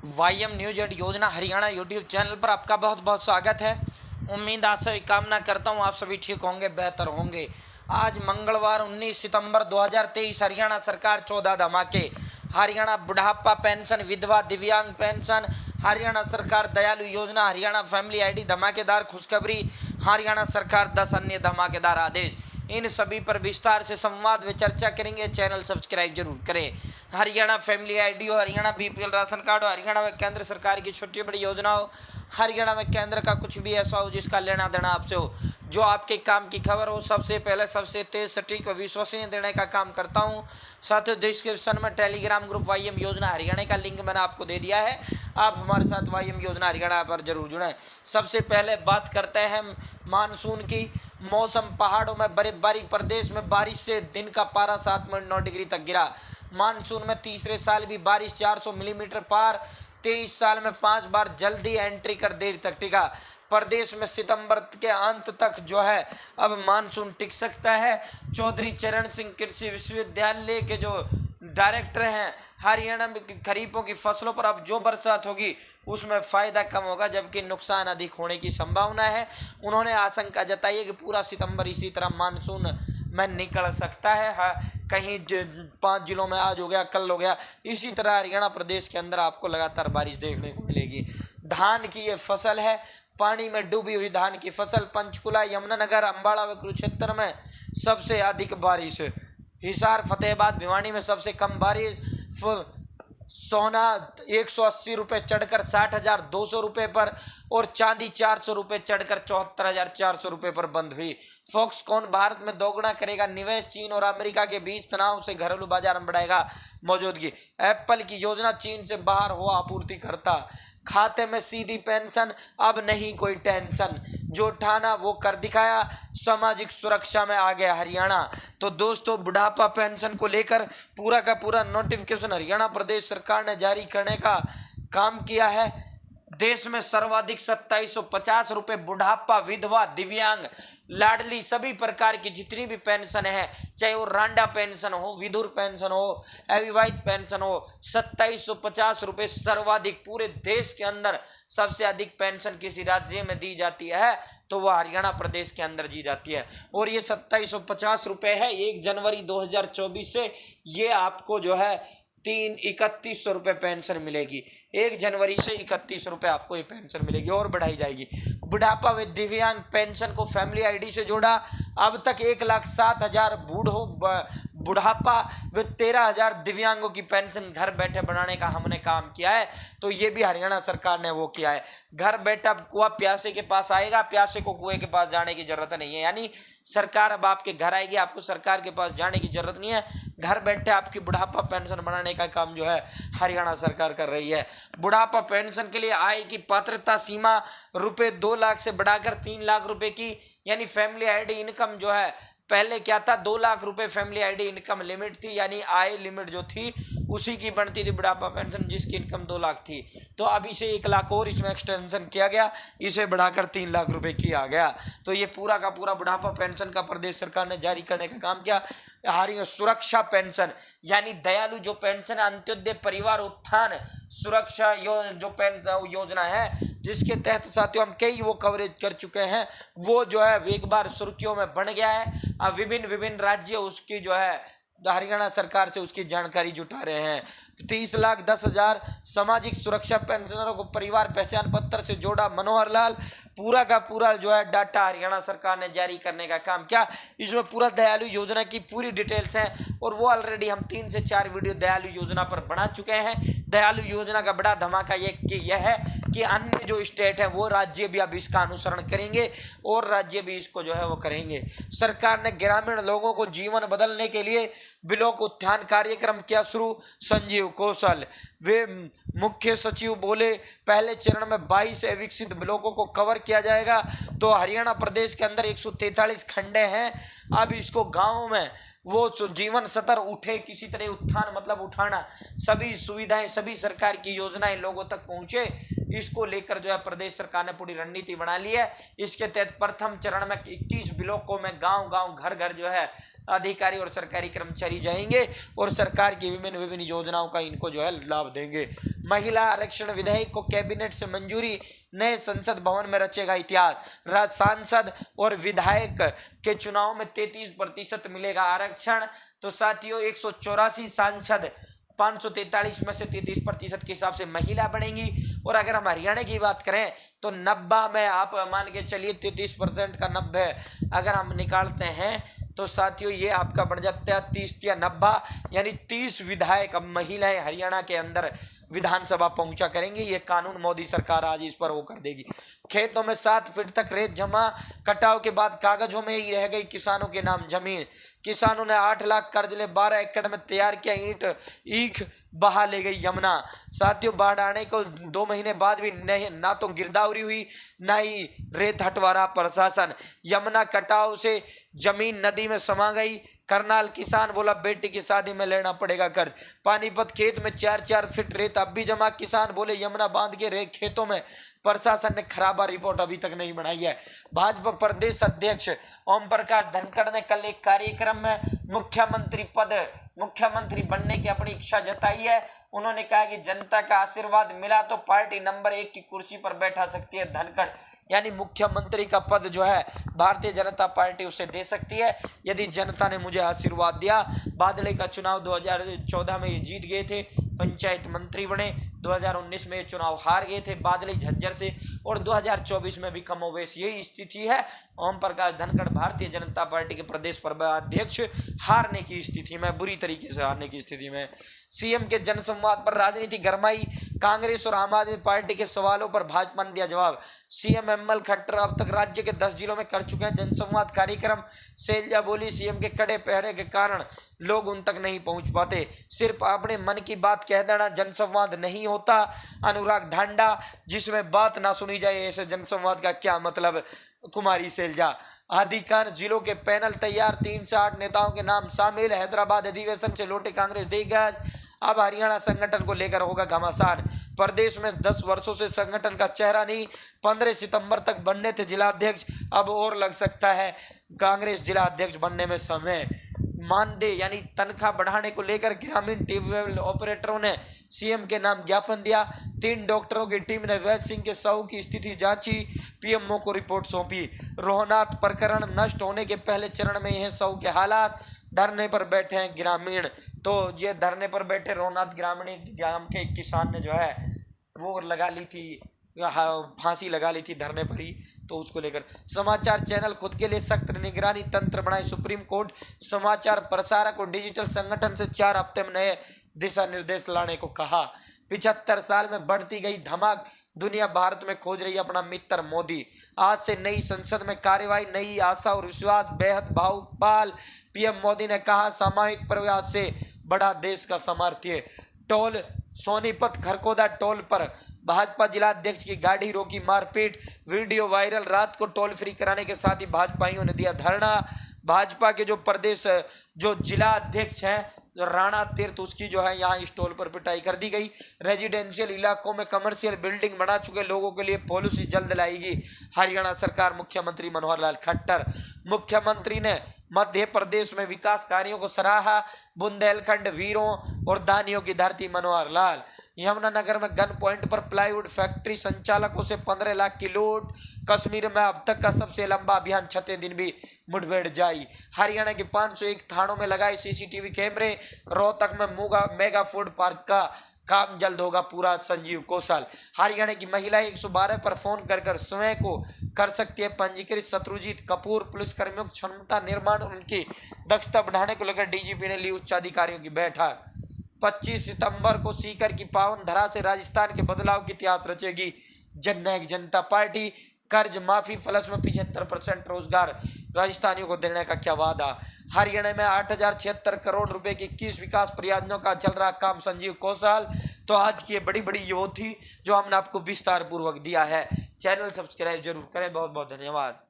वाईएम news add योजना Haryana YouTube channel पर आपका बहुत बहुत स्वागत है। उम्मीद आशा कामना करता हूँ आप सभी ठीक होंगे, बेहतर होंगे। आज मंगलवार 19 सितंबर 2023 हरियाणा सरकार 14 धमाके। हरियाणा बुढ़ापा पेंशन, विधवा दिव्यांग पेंशन, हरियाणा सरकार दयालु योजना, हरियाणा फैमिली आईडी धमाकेदार खुशखबरी, हरियाणा सरकार 10 अन्य धमाकेदार आदेश। इन सभी पर विस्तार से संवाद व चर्चा करेंगे। चैनल सब्सक्राइब जरूर करें। हरियाणा फैमिली आईडी हो, हरियाणा बीपीएल राशन कार्ड हो, हरियाणा में केंद्र सरकार की छोटी बड़ी योजना हो, हरियाणा में केंद्र का कुछ भी ऐसा हो जिसका लेना देना आपसे हो, जो आपके काम की खबर हो, सबसे पहले सबसे तेज सटीक व विश्वसनीय देने का काम करता हूं। साथ ही डिस्क्रिप्शन में टेलीग्राम ग्रुप वाईएम योजना हरियाणा का लिंक मैंने आपको दे दिया है। आप हमारे साथ वाईएम योजना हरियाणा पर जरूर जुड़ें। सबसे पहले बात करते हैं मानसून की। मौसम, पहाड़ों में बर्फबारी, प्रदेश में बारिश से दिन का पारा 7.9 डिग्री तक गिरा। मानसून में तीसरे साल भी बारिश 400 मिलीमीटर पार। 23 साल में 5 बार जल्दी एंट्री कर देर तक टिका। प्रदेश में सितंबर के अंत तक जो है अब मानसून टिक सकता है। चौधरी चरण सिंह कृषि विश्वविद्यालय के जो डायरेक्टर हैं, हरियाणा में खरीफों की फसलों पर अब जो बरसात होगी उसमें फ़ायदा कम होगा, जबकि नुकसान अधिक होने की संभावना है। उन्होंने आशंका जताई है कि पूरा सितंबर इसी तरह मानसून में निकल सकता है। हाँ, कहीं 5 जिलों में आज हो गया, कल हो गया, इसी तरह हरियाणा प्रदेश के अंदर आपको लगातार बारिश देखने को मिलेगी। धान की ये फसल है, पानी में डूबी हुई धान की फसल। पंचकुला, यमुनानगर, अम्बाड़ा व कुरुक्षेत्र में सबसे अधिक बारिश। हिसार, फतेहाबाद, भिवानी में सबसे कम बारिश। सोना 180 रुपये चढ़कर 60,200 रुपये पर और चांदी 400 रुपये चढ़कर 74,400 रुपये पर बंद हुई। फॉक्सकॉन भारत में दोगुना करेगा निवेश। चीन और अमेरिका के बीच तनाव से घरेलू बाजार में बढ़ाएगा मौजूदगी। एप्पल की योजना, चीन से बाहर हो आपूर्तिकर्ता। खाते में सीधी पेंशन, अब नहीं कोई टेंशन, जो ठाना वो कर दिखाया। सामाजिक सुरक्षा में आ गया हरियाणा। तो दोस्तों, बुढ़ापा पेंशन को लेकर पूरा का पूरा नोटिफिकेशन हरियाणा प्रदेश सरकार ने जारी करने का काम किया है। देश में सर्वाधिक 2750 रुपये बुढ़ापा, विधवा, दिव्यांग, लाडली सभी प्रकार की जितनी भी पेंशन है, चाहे वो रांडा पेंशन हो, विधुर पेंशन हो, अविवाहित पेंशन हो, 2750 रुपये सर्वाधिक पूरे देश के अंदर। सबसे अधिक पेंशन किसी राज्य में दी जाती है तो वह हरियाणा प्रदेश के अंदर दी जाती है। और ये 2750 रुपये है। 1 जनवरी 2024 से ये आपको जो है 3100 रुपये पेंशन मिलेगी। 1 जनवरी से 31 रुपये आपको ये पेंशन मिलेगी और बढ़ाई जाएगी। बुढ़ापा व दिव्यांग पेंशन को फैमिली आईडी से जोड़ा। अब तक 1,07,000 बुढ़ापा व 13,000 दिव्यांगों की पेंशन घर बैठे बनाने का हमने काम किया है। तो ये भी हरियाणा सरकार ने वो किया है। घर बैठा कुआं प्यासे के पास आएगा, प्यासे को कुएं के पास जाने की जरूरत नहीं है। यानी सरकार अब आपके घर आएगी, आपको सरकार के पास जाने की जरूरत नहीं है। घर बैठे आपकी बुढ़ापा पेंशन बनाने का काम जो है हरियाणा सरकार कर रही है। बुढ़ापा पेंशन के लिए आय की पात्रता सीमा रुपये 2 लाख से बढ़ाकर 3 लाख रुपए की, यानी फैमिली आईडी इनकम जो है, पहले क्या था 2 लाख रुपए फैमिली आईडी इनकम लिमिट थी, यानी आय लिमिट जो थी उसी की बनती थी बुढ़ापा पेंशन, जिसकी इनकम 2 लाख थी। तो अब इसे 1 लाख और इसमें एक्सटेंशन किया गया, इसे बढ़ाकर 3 लाख रुपए किया गया। तो ये पूरा का पूरा बुढ़ापा पेंशन का प्रदेश सरकार ने जारी करने का काम किया। हरियाणा सुरक्षा पेंशन, यानी दयालु जो पेंशन, अंत्योदय परिवार उत्थान सुरक्षा जो पेंशन योजना है, जिसके तहत साथियों हम कई वो कवरेज कर चुके हैं, वो जो है एक बार सुर्खियों में बन गया है। अब विभिन्न राज्य उसकी जो है हरियाणा सरकार से उसकी जानकारी जुटा रहे हैं। 30,10,000 सामाजिक सुरक्षा पेंशनरों को परिवार पहचान पत्र से जोड़ा मनोहर लाल। पूरा का पूरा जो है डाटा हरियाणा सरकार ने जारी करने का काम किया। इसमें पूरा दयालु योजना की पूरी डिटेल्स हैं और वो ऑलरेडी हम 3 से 4 वीडियो दयालु योजना पर बना चुके हैं। दयालु योजना का बड़ा धमाका यह है कि अन्य जो स्टेट है वो राज्य भी अब इसका अनुसरण करेंगे और राज्य भी इसको जो है वो करेंगे। सरकार ने ग्रामीण लोगों को जीवन बदलने के लिए ब्लॉक उत्थान कार्यक्रम किया शुरू। संजीव कौशल वे मुख्य सचिव बोले, पहले चरण में 22 विकसित ब्लॉकों को कवर किया जाएगा। तो हरियाणा प्रदेश के अंदर 143 खंडे हैं। अब इसको गाँव में वो जीवन स्तर उठे, किसी तरह उत्थान मतलब उठाना, सभी सुविधाएं, सभी सरकार की योजनाएं लोगों तक पहुंचे, इसको लेकर जो है प्रदेश सरकार ने पूरी रणनीति बना ली है। इसके तहत प्रथम चरण में 21 ब्लॉकों में गांव-गांव, घर-घर जो है अधिकारी और सरकारी कर्मचारी जाएंगे और सरकार की विभिन्न योजनाओं का इनको जो है लाभ देंगे। महिला आरक्षण विधेयक को कैबिनेट से मंजूरी, नए संसद भवन में रचेगा इतिहास। सांसद और विधायक के चुनाव में 33% मिलेगा आरक्षण। तो साथियों 184 सांसद 543 में से 33% के हिसाब से महिला बनेंगी। और अगर हम हरियाणा की बात करें तो 90 में आप मान के चलिए 33% का 90 अगर हम निकालते हैं तो साथियों ये आपका बढ़ जाता है 30 या 90, यानी 30 विधायक अब महिलाएं हरियाणा के अंदर विधानसभा पहुंचा करेंगे। ये कानून मोदी सरकार आज इस पर वो कर देगी। खेतों में 7 फीट तक रेत जमा, कटाव के बाद कागजों में ही रह गई किसानों के नाम जमीन। किसानों ने 8 लाख कर्ज ले 12 एकड़ में तैयार किया ईख बहा ले गई यमुना। साथियों बाढ़ आने को 2 महीने बाद भी नहीं, ना तो गिरदावरी हुई ना ही रेत हटवा रहा प्रशासन। यमुना कटाव से जमीन नदी में समा गई। करनाल किसान बोला बेटी की शादी में लेना पड़ेगा कर्ज। पानीपत खेत में 4-4 फीट रेत अब भी जमा, किसान बोले यमुना बांध के रेत खेतों में। प्रशासन ने खराबा रिपोर्ट अभी तक नहीं बनाई है। भाजपा प्रदेश अध्यक्ष ओम प्रकाश धनखड़ ने कल एक कार्यक्रम में मुख्यमंत्री बनने की अपनी इच्छा जताई है। उन्होंने कहा कि जनता का आशीर्वाद मिला तो पार्टी नंबर 1 की कुर्सी पर बैठा सकती है धनखड़, यानी मुख्यमंत्री का पद जो है भारतीय जनता पार्टी उसे दे सकती है यदि जनता ने मुझे आशीर्वाद दिया। बादले का चुनाव 2014 में ये जीत गए थे, पंचायत मंत्री बने। 2019 में ये चुनाव हार गए थे बादले झज्जर से, और 2024 में भी कमोवेश यही स्थिति है। ओम प्रकाश धनखड़ भारतीय जनता पार्टी के प्रदेश अध्यक्ष हारने की स्थिति में, बुरी तरीके से हारने की स्थिति में। सीएम के जनसंवाद पर राजनीति गरमाई, कांग्रेस और आम आदमी पार्टी के सवालों पर भाजपा ने दिया जवाब। सीएम एमएल खट्टर अब तक राज्य के 10 जिलों में कर चुके हैं जनसंवाद कार्यक्रम। शैलजा बोली सीएम के कड़े पहरे के कारण लोग उन तक नहीं पहुंच पाते, सिर्फ अपने मन की बात कह देना जनसंवाद नहीं होता। अनुराग ढांडा, जिसमें बात ना सुनी जाए ऐसे जनसंवाद का क्या मतलब। कुमारी शैलजा, अधिकांश जिलों के पैनल तैयार, 3 से 8 नेताओं के नाम शामिल। हैदराबाद अधिवेशन से लौटे कांग्रेस दिग्गज, अब हरियाणा संगठन को लेकर होगा घमासान। प्रदेश में 10 वर्षों से संगठन का चेहरा नहीं, 15 सितंबर तक बनने थे जिलाध्यक्ष, अब और लग सकता है कांग्रेस जिलाध्यक्ष बनने में समय। मानदेय यानी तनख्वाह बढ़ाने को लेकर ग्रामीण ट्यूबवेल ऑपरेटरों ने सीएम के नाम ज्ञापन दिया। 3 डॉक्टरों की टीम ने वैद सिंह के शव की स्थिति जांची, पीएमओ को रिपोर्ट सौंपी। रोहनाथ प्रकरण नष्ट होने के पहले चरण में यह शव के हालात। धरने पर बैठे हैं ग्रामीण, तो ये धरने पर बैठे रोहनाथ ग्रामीण ग्राम के किसान ने जो है वो लगा ली थी, फांसी लगा ली थी धरने पर ही, तो उसको लेकर समाचार चैनल खुद के लिए सख्त निगरानी तंत्र बनाए सुप्रीम कोर्ट। समाचार प्रसारक और डिजिटल संगठन से 4 हफ्ते में नए दिशा निर्देश लाने को कहा। 75 साल में बढ़ती गई धमक, दुनिया भारत में खोज रही अपना मित्र मोदी। आज से नई संसद में कार्यवाही, नई आशा और विश्वास बेहद भावुकपाल। पीएम मोदी ने कहा सामूहिक प्रयास से बड़ा देश का सामर्थ्य। टोल सोनीपत खरकोदा टोल पर भाजपा जिलाध्यक्ष की गाड़ी रोकी, मारपीट, वीडियो वायरल। रात को टोल फ्री कराने के साथ ही भाजपाइयों ने दिया धरना। भाजपा के जो प्रदेश जो जिला अध्यक्ष हैं राणा तीर्थ, उसकी जो है यहाँ इस टोल पर पिटाई कर दी गई। रेजिडेंशियल इलाकों में कमर्शियल बिल्डिंग बना चुके लोगों के लिए पॉलिसी जल्द लाएगी हरियाणा सरकार। मुख्यमंत्री मनोहर लाल खट्टर, मुख्यमंत्री ने मध्य प्रदेश में विकास कार्यों को सराहा। बुंदेलखंड वीरों और दानियों की धरती मनोहर लाल। यमुनानगर में गन पॉइंट पर प्लाईवुड फैक्ट्री संचालकों से 15 लाख की लूट। कश्मीर में अब तक का सबसे लंबा अभियान, 6 दिन भी मुठभेड़ जारी। हरियाणा के 501 थानों में लगाए सीसीटीवी कैमरे। रोहतक में मेगा फूड पार्क का काम जल्द होगा पूरा, संजीव कौशल। हरियाणा की महिलाएं 112 पर फोन कर स्वयं को कर सकती है पंजीकृत। शत्रुजीत कपूर, पुलिसकर्मियों की क्षमता निर्माण, उनकी दक्षता बढ़ाने को लेकर डीजीपी ने ली उच्च अधिकारियों की बैठक। 25 सितंबर को सीकर की पावन धरा से राजस्थान के बदलाव की इतिहास रचेगी जननायक जनता पार्टी। कर्ज माफी, फलस में 75% रोजगार राजस्थानियों को देने का क्या वादा। हरियाणा में 8076 करोड़ रुपए की 21 विकास परियोजनाओं का चल रहा काम, संजीव कौशल। तो आज की ये बड़ी यो थी जो हमने आपको विस्तार पूर्वक दिया है। चैनल सब्सक्राइब जरूर करें। बहुत बहुत धन्यवाद।